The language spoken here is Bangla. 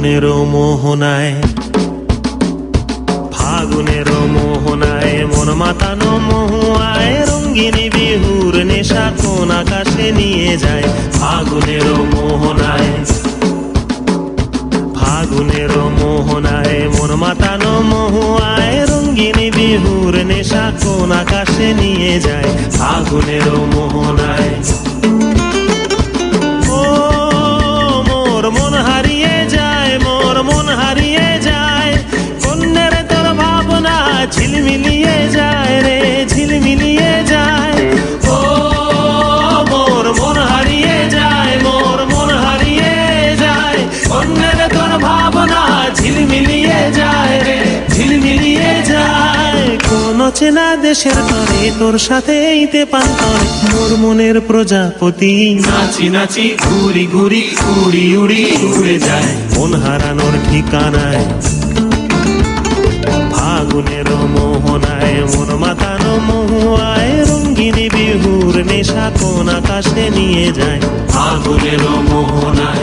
ফাগুনের মোহনায়, ফাগুনের মোহনায় মন মাতানো মহুয়ায় রঙ্গিনী বিহুর নেশা কোন আকাশে নিয়ে যায়। ফাগুনের মোহনায়, ফাগুনের মোহনায় মন মাতানো মহুয়ায় রঙ্গিনী বিহুর নেশা কোন আকাশে নিয়ে যায়। ফাগুনের মোহনায় মন হারিয়ে যায়, মোর মন হারিয়ে যায়, কন্যার তোর ভাবনা ঝিলমিলিয়ে যায় রে, ঝিলমিলিয়ে যায়। ও মোর মন হারিয়ে যায়, মোর মন হারিয়ে যায়, কন্যার তোর ভাবনা ঝিলমিলিয়ে যায় রে, ঝিলমিলিয়ে যায়। কোন চেনা দেশের তরে তোর সাথে এইতে পান্তরে মোর মনের প্রজাপতি নাচি নাচি ঘুরি ঘুরি উড়ি উড়ি উড়ে যায় মন হারানোর ঠিকানায়। ফাগুনের মোহনায় মন মাতানো মহুয়ায় রঙ্গিনী বিহুর নেশা কোন আকাশে নিয়ে যায়। ফাগুনের মোহনায়